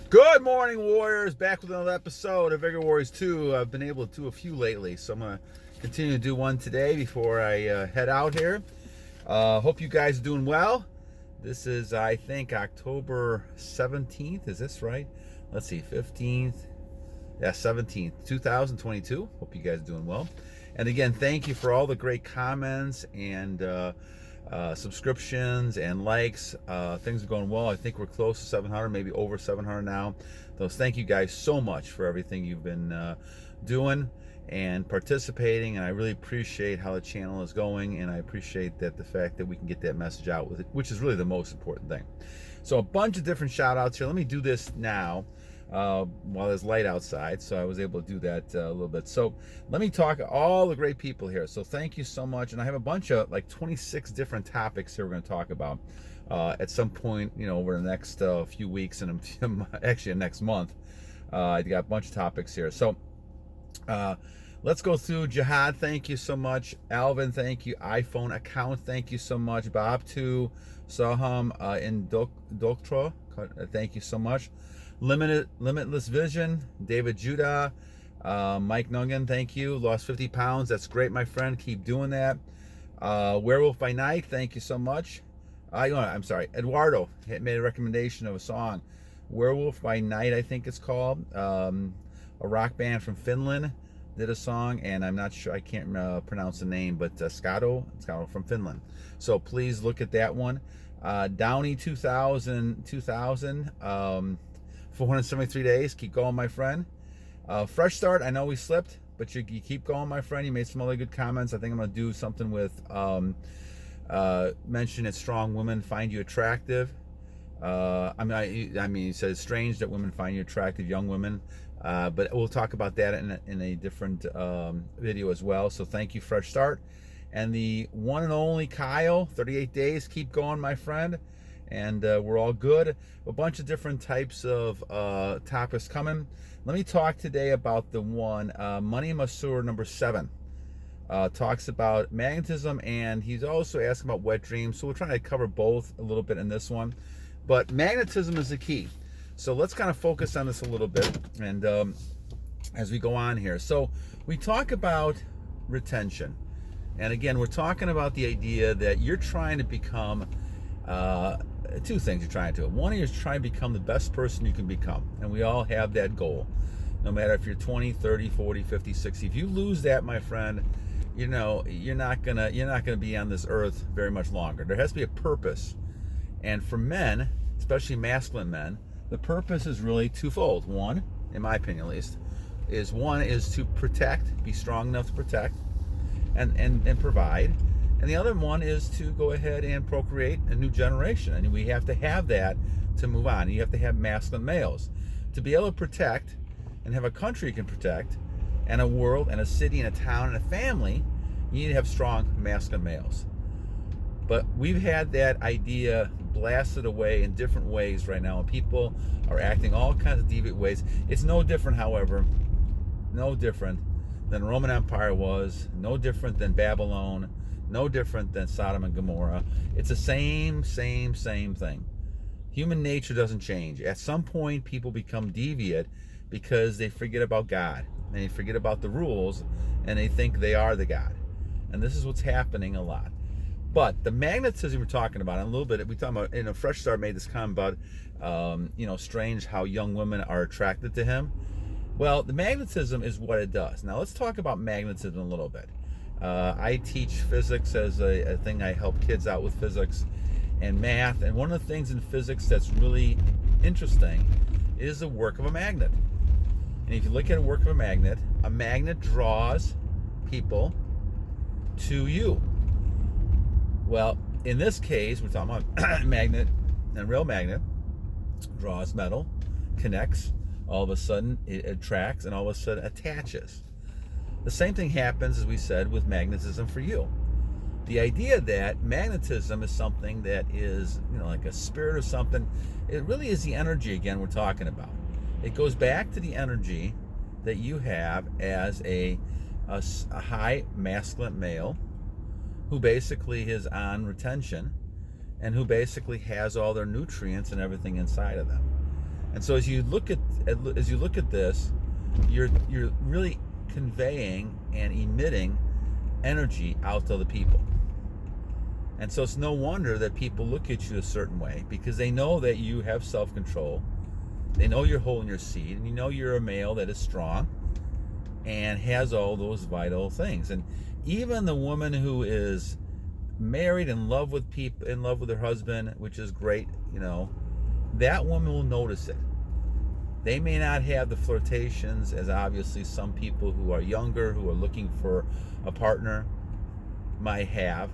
Good morning, Warriors. Back with another episode of Vigor Warriors 2. I've been able to do a few lately, so I'm going to continue to do one today before I head out here. Hope you guys are doing well. This is, I think, October 17th. Is this right? Let's see, 15th. Yeah, 17th, 2022. Hope you guys are doing well. And again, thank you for all the great comments and subscriptions and likes. Things are going well. I think we're close to 700, maybe over 700 now. Those, thank you guys so much for everything you've been doing and participating, and I really appreciate how the channel is going, and I appreciate that the fact that we can get that message out with it, which is really the most important thing. So a bunch of different shout outs here. Let me do this now while there's light outside, so I was able to do that a little bit. So let me talk all the great people here. So thank you so much, and I have a bunch of like 26 different topics here we're going to talk about at some point, over the next few weeks and actually next month. I got a bunch of topics here. So let's go through. Jihad, thank you so much. Alvin, thank you. iPhone account, thank you so much. Bob too. Saham in Doctro, thank you so much. Limitless Vision, David Judah, Mike Nuggan, thank you. Lost 50 pounds. That's great, my friend. Keep doing that. Werewolf by Night, thank you so much. I'm sorry. Eduardo made a recommendation of a song. Werewolf by Night, I think it's called. A rock band from Finland did a song, and I'm not sure, I can't pronounce the name, but Scotto from Finland. So please look at that one. Downey 2000, 473 days. Keep going, my friend. Fresh Start, I know we slipped, but you keep going, my friend. You made some other good comments. I think I'm going to do something with mention that strong women find you attractive. I mean, you said it's strange that women find you attractive, young women. But we'll talk about that in a different video as well. So thank you, Fresh Start. And the one and only Kyle, 38 days. Keep going, my friend. And we're all good. A bunch of different types of topics coming. Let me talk today about the one, Money Masseur number 7. Talks about magnetism, and he's also asking about wet dreams. So we're trying to cover both a little bit in this one. But magnetism is the key. So let's kind of focus on this a little bit, and as we go on here. So we talk about retention. And again, we're talking about the idea that you're trying to become two things you're trying to do. One is trying to become the best person you can become. And we all have that goal. No matter if you're 20, 30, 40, 50, 60. If you lose that, my friend, you're not gonna be on this earth very much longer. There has to be a purpose. And for men, especially masculine men, the purpose is really twofold. One, in my opinion at least, is to protect, be strong enough to protect and provide. And the other one is to go ahead and procreate a new generation. And we have to have that to move on. You have to have masculine males. To be able to protect and have a country you can protect, and a world and a city and a town and a family, you need to have strong masculine males. But we've had that idea blasted away in different ways right now, and people are acting all kinds of deviant ways. It's no different, however, no different than the Roman Empire was, no different than Babylon, no different than Sodom and Gomorrah. It's the same thing. Human nature doesn't change. At some point, people become deviant because they forget about God, and they forget about the rules, and they think they are the God. And this is what's happening a lot. But the magnetism we're talking about, and a little bit, we talking about, Fresh Start made this comment about, strange how young women are attracted to him. Well, the magnetism is what it does. Now, let's talk about magnetism a little bit. I teach physics as a thing. I help kids out with physics and math. And one of the things in physics that's really interesting is the work of a magnet. And if you look at the work of a magnet draws people to you. Well, in this case, we're talking about magnet, and real magnet draws metal, connects, all of a sudden it attracts, and all of a sudden attaches. The same thing happens, as we said, with magnetism for you. The idea that magnetism is something that is, like a spirit or something, it really is the energy, again, we're talking about. It goes back to the energy that you have as a high masculine male who basically is on retention and who basically has all their nutrients and everything inside of them. And so as you look at this, you're really conveying and emitting energy out to the people. And so it's no wonder that people look at you a certain way, because they know that you have self-control. They know you're holding your seed, and you know you're a male that is strong and has all those vital things. And even the woman who is married, in love with people, in love with her husband, which is great, that woman will notice it. They may not have the flirtations as obviously some people who are younger, who are looking for a partner, might have,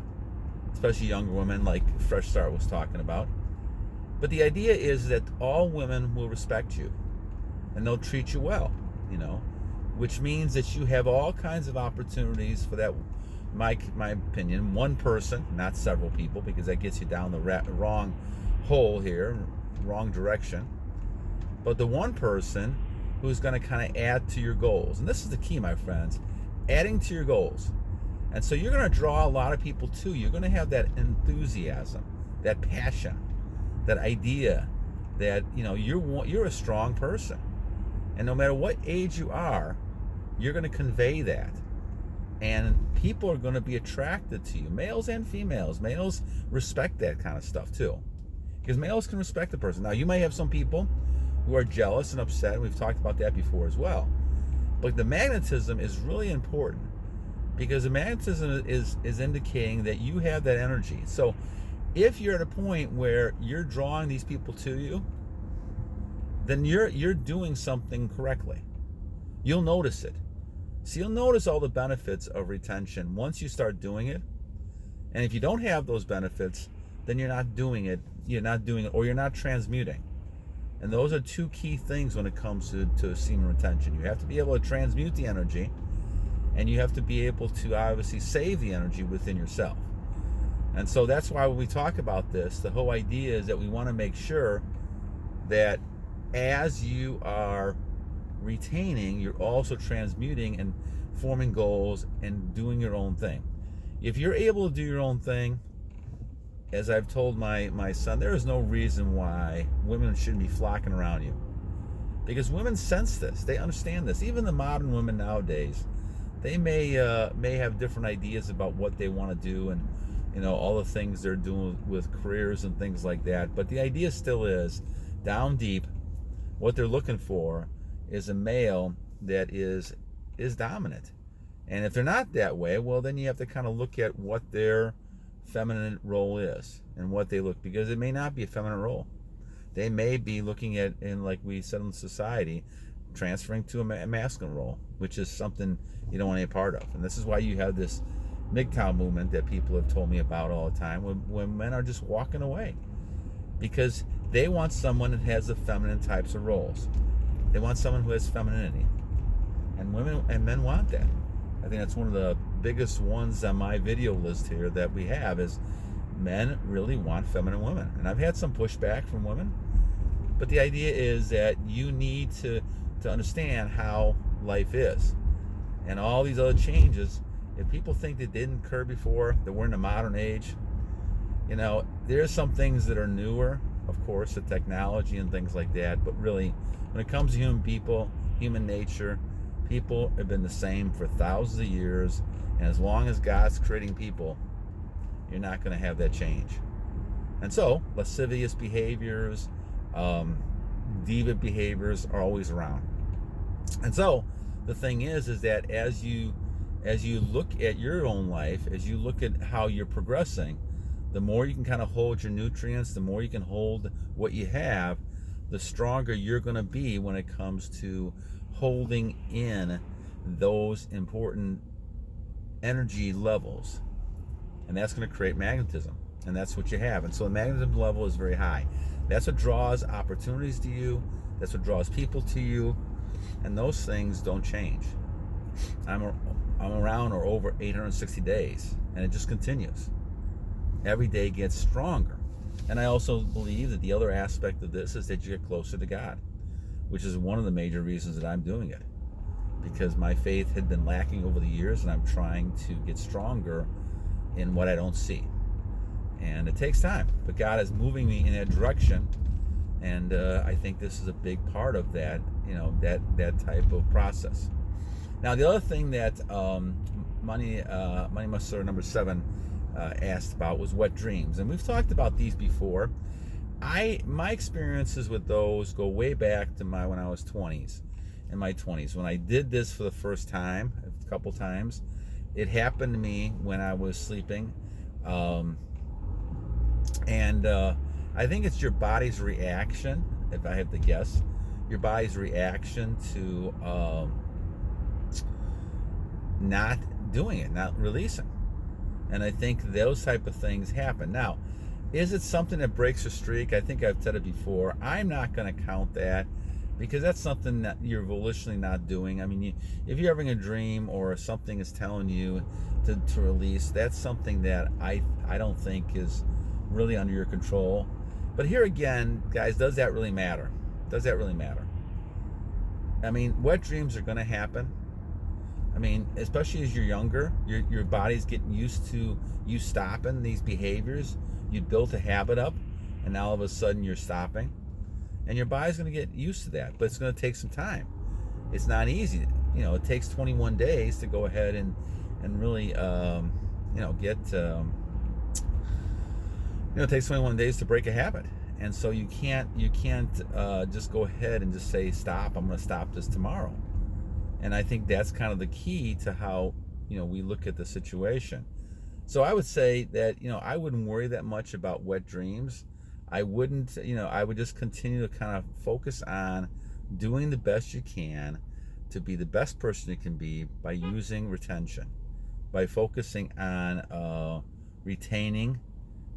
especially younger women like Fresh Start was talking about. But the idea is that all women will respect you and they'll treat you well, which means that you have all kinds of opportunities for that, my opinion, one person, not several people, because that gets you down the wrong hole here, wrong direction. But the one person who's going to kind of add to your goals. And this is the key, my friends, adding to your goals. And so you're going to draw a lot of people to you. You're going to have that enthusiasm, that passion, that idea that, you're a strong person. And no matter what age you are, you're going to convey that. And people are going to be attracted to you, males and females. Males respect that kind of stuff too, because males can respect a person. Now, you may have some people who are jealous and upset. We've talked about that before as well. But the magnetism is really important, because the magnetism is indicating that you have that energy. So if you're at a point where you're drawing these people to you, then you're doing something correctly. You'll notice it. So you'll notice all the benefits of retention once you start doing it. And if you don't have those benefits, then you're not doing it, or you're not transmuting. And those are two key things when it comes to semen retention. You have to be able to transmute the energy, and you have to be able to obviously save the energy within yourself. And so that's why when we talk about this, the whole idea is that we want to make sure that as you are retaining, you're also transmuting and forming goals and doing your own thing. If you're able to do your own thing, as I've told my son, there is no reason why women shouldn't be flocking around you, because women sense this. They understand this. Even the modern women nowadays, they may have different ideas about what they want to do, and all the things they're doing with careers and things like that. But the idea still is, down deep, what they're looking for is a male that is dominant. And if they're not that way, well, then you have to kind of look at what their feminine role is and what they look, because it may not be a feminine role. They may be looking at, in like we said in society, transferring to a masculine role, which is something you don't want any part of. And this is why you have this MGTOW movement that people have told me about all the time, when men are just walking away, because they want someone that has the feminine types of roles. They want someone who has femininity, and women and men want that. I think that's one of the biggest ones on my video list here that we have, is men really want feminine women. And I've had some pushback from women, but the idea is that you need to understand how life is, and all these other changes. If people think they didn't occur before, that we're in the modern age, there's some things that are newer, of course, the technology and things like that. But really, when it comes to human nature, people have been the same for thousands of years. And as long as God's creating people, you're not going to have that change. And so lascivious behaviors, deviant behaviors are always around. And so the thing is that as you look at your own life, as you look at how you're progressing, the more you can kind of hold your nutrients, the more you can hold what you have, the stronger you're going to be when it comes to holding in those important energy levels. And that's going to create magnetism. And that's what you have. And so the magnetism level is very high. That's what draws opportunities to you. That's what draws people to you. And those things don't change. I'm around or over 860 days, and it just continues. Every day gets stronger. And I also believe that the other aspect of this is that you get closer to God, which is one of the major reasons that I'm doing it, because my faith had been lacking over the years, and I'm trying to get stronger in what I don't see. And it takes time, but God is moving me in that direction, And I think this is a big part of that, that type of process. Now, the other thing that Money Master number 7 asked about was wet dreams, and we've talked about these before. My experiences with those go way back to when I was 20s, in my 20s, when I did this for the first time, a couple times. It happened to me when I was sleeping, and I think it's your body's reaction, if I have to guess, your body's reaction to not doing it, not releasing. And I think those type of things happen. Now, is it something that breaks a streak? I think I've said it before. I'm not going to count that, because that's something that you're volitionally not doing. I mean, if you're having a dream or something is telling you to release, that's something that I don't think is really under your control. But here again, guys, does that really matter? Does that really matter? I mean, wet dreams are going to happen. I mean, especially as you're younger, your body's getting used to you stopping these behaviors. You built a habit up, and now all of a sudden you're stopping. And your body's going to get used to that, but it's going to take some time. It's not easy. It takes 21 days to go ahead and really, get, it takes 21 days to break a habit. And so you can't just go ahead and just say, stop, I'm going to stop this tomorrow. And I think that's kind of the key to how, we look at the situation. So I would say that, I wouldn't worry that much about wet dreams. I wouldn't, I would just continue to kind of focus on doing the best you can to be the best person you can be by using retention, by focusing on retaining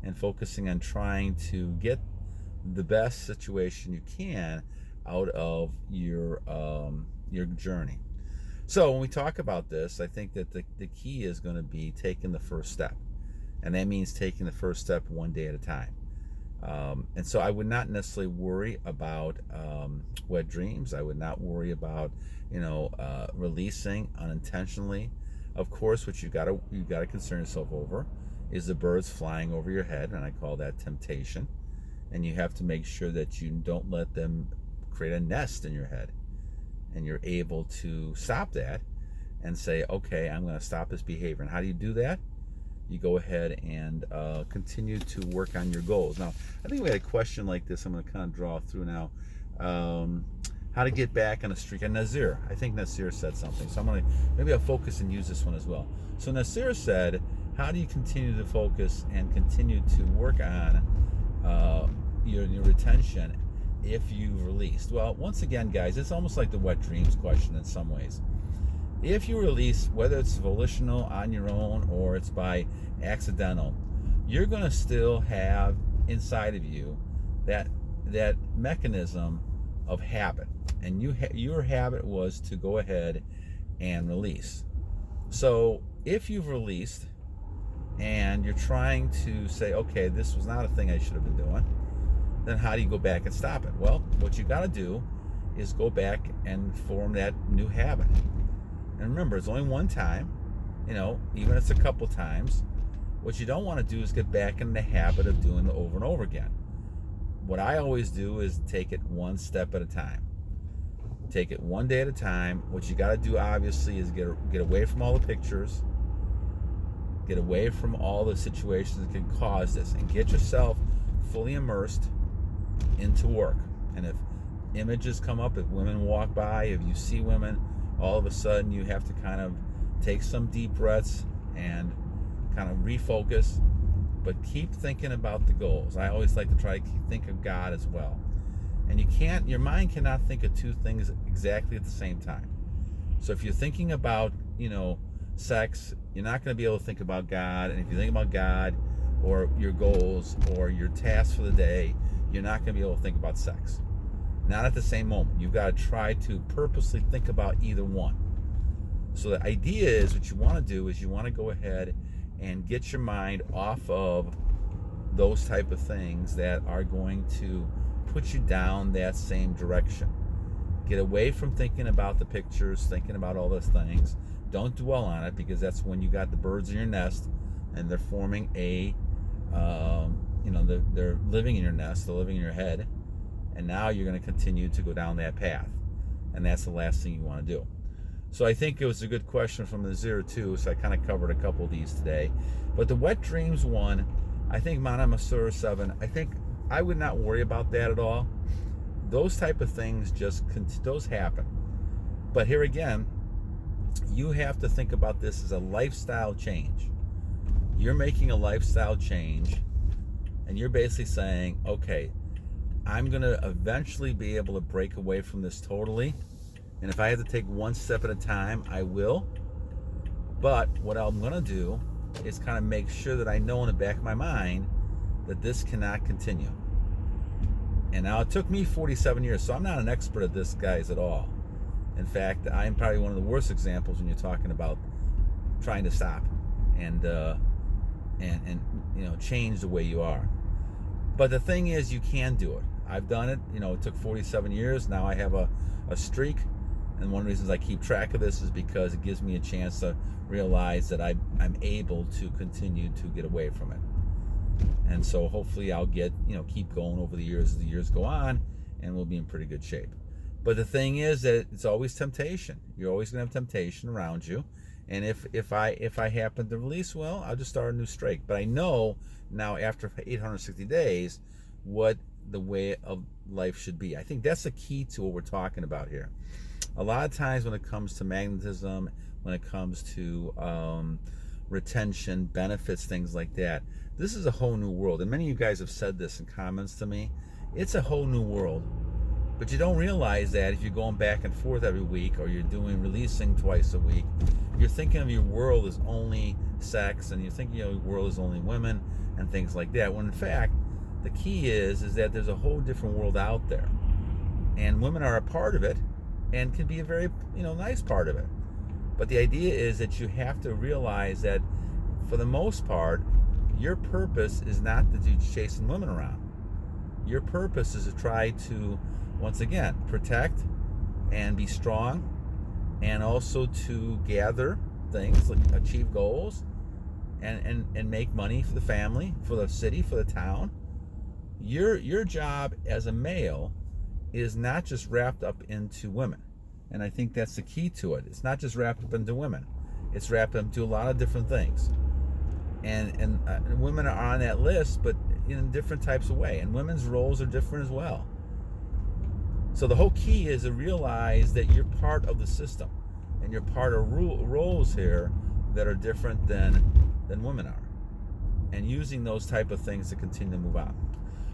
and focusing on trying to get the best situation you can out of your journey. So when we talk about this, I think that the key is going to be taking the first step. And that means taking the first step one day at a time. And so I would not necessarily worry about wet dreams. I would not worry about, releasing unintentionally. Of course, what you gotta concern yourself over is the birds flying over your head, and I call that temptation. And you have to make sure that you don't let them create a nest in your head. And you're able to stop that and say, okay, I'm going to stop this behavior. And how do you do that? You go ahead and continue to work on your goals. Now, I think we had a question like this. I'm going to kind of draw through now. How to get back on a streak. And Nazir, I think Nazir said something. So maybe I'll focus and use this one as well. So Nazir said, how do you continue to focus and continue to work on your retention if you've released? Well, once again, guys, it's almost like the wet dreams question in some ways. If you release, whether it's volitional on your own or it's by accidental, you're going to still have inside of you that mechanism of habit, and your habit was to go ahead and release. So if you've released and you're trying to say, okay, this was not a thing I should have been doing, then how do you go back and stop it? Well, what you got to do is go back and form that new habit. And remember, it's only one time, even if it's a couple times. What you don't want to do is get back in the habit of doing it over and over again. What I always do is take it one step at a time. Take it one day at a time. What you got to do, obviously, is get away from all the pictures, get away from all the situations that can cause this, and get yourself fully immersed into work. And if images come up, if women walk by, if you see women, all of a sudden you have to kind of take some deep breaths and kind of refocus, but keep thinking about the goals. I always like to try to think of God as well. And your mind cannot think of two things exactly at the same time. So if you're thinking about, sex, you're not going to be able to think about God. And if you think about God or your goals or your tasks for the day, you're not going to be able to think about sex. Not at the same moment. You've got to try to purposely think about either one. So the idea is, what you want to do is you want to go ahead and get your mind off of those type of things that are going to put you down that same direction. Get away from thinking about the pictures, thinking about all those things. Don't dwell on it, because that's when you got the birds in your nest and they're forming they're living in your nest, they're living in your head. and now you're going to continue to go down that path, and that's the last thing you want to do. So I think it was a good question from Nazir too, so I kind of covered a couple of these today. But the wet dreams one, I think Mana Masura 7, I think I would not worry about that at all. Those type of things those happen. But here again, you have to think about this as a lifestyle change. You're making a lifestyle change, and you're basically saying, okay, I'm going to eventually be able to break away from this totally. And if I have to take one step at a time, I will. But what I'm going to do is kind of make sure that I know in the back of my mind that this cannot continue. And now it took me 47 years, so I'm not an expert at this, guys, at all. In fact, I'm probably one of the worst examples when you're talking about trying to stop and change the way you are. But the thing is, you can do it. I've done it. It took 47 years. Now I have a streak. And one of the reasons I keep track of this is because it gives me a chance to realize that I'm able to continue to get away from it. And so hopefully I'll keep going over the years as the years go on, and we'll be in pretty good shape. But the thing is that it's always temptation. You're always going to have temptation around you. And if I happen to release, well, I'll just start a new streak. But I know now after 860 days what the way of life should be. I think that's the key to what we're talking about here. A lot of times when it comes to magnetism, when it comes to retention, benefits, things like that, this is a whole new world. And many of you guys have said this in comments to me. It's a whole new world. But you don't realize that if you're going back and forth every week, or you're releasing twice a week, you're thinking of your world as only sex, and you're thinking your world is only women and things like that. When in fact, the key is that there's a whole different world out there. And women are a part of it, and can be a very nice part of it. But the idea is that you have to realize that for the most part, your purpose is not to do chasing women around. Your purpose is to try to, once again, protect and be strong, and also to gather things, like achieve goals, and make money for the family, for the city, for the town. Your job as a male is not just wrapped up into women. And I think that's the key to it. It's not just wrapped up into women. It's wrapped up into a lot of different things. And women are on that list, but in different types of way. And women's roles are different as well. So the whole key is to realize that you're part of the system. And you're part of roles here that are different than women are. And using those type of things to continue to move on.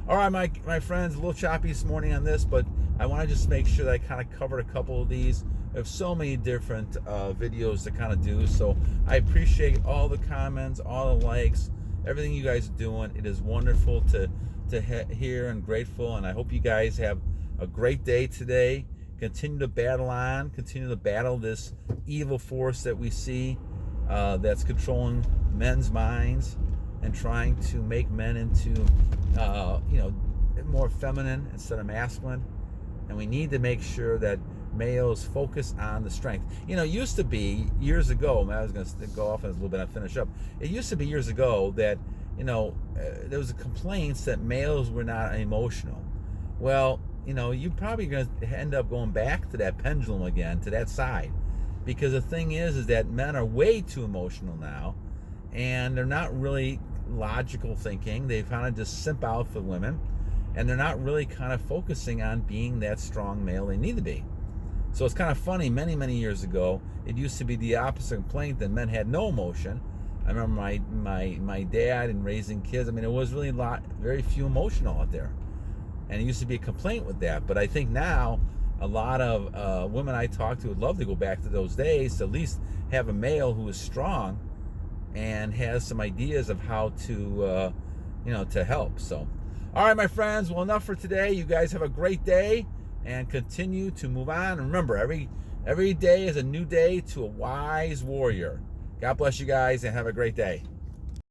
All right, my friends, a little choppy this morning on this, but I want to just make sure that I kind of covered a couple of these. I have so many different videos to kind of do, so I appreciate all the comments, all the likes, everything you guys are doing. It is wonderful to hear, and grateful, and I hope you guys have a great day today. Continue to battle on, continue to battle this evil force that we see that's controlling men's minds and trying to make men into more feminine instead of masculine. And we need to make sure that males focus on the strength. It used to be years ago, I was going to go off on this a little bit and finish up. It used to be years ago that there was complaints that males were not emotional. Well, you're probably going to end up going back to that pendulum again, to that side, because the thing is that men are way too emotional now, and they're not really logical thinking. They kind of just simp out for women, and they're not really kind of focusing on being that strong male they need to be. So it's kind of funny, many years ago, it used to be the opposite complaint, that men had no emotion. I remember my dad and raising kids, it was really very few emotional out there. And it used to be a complaint with that. But I think now a lot of women I talk to would love to go back to those days, to at least have a male who is strong and has some ideas of how to to help. So all right, my friends, well, enough for today. You guys have a great day and continue to move on. And remember, every day is a new day to a wise warrior. God bless you guys, and have a great day.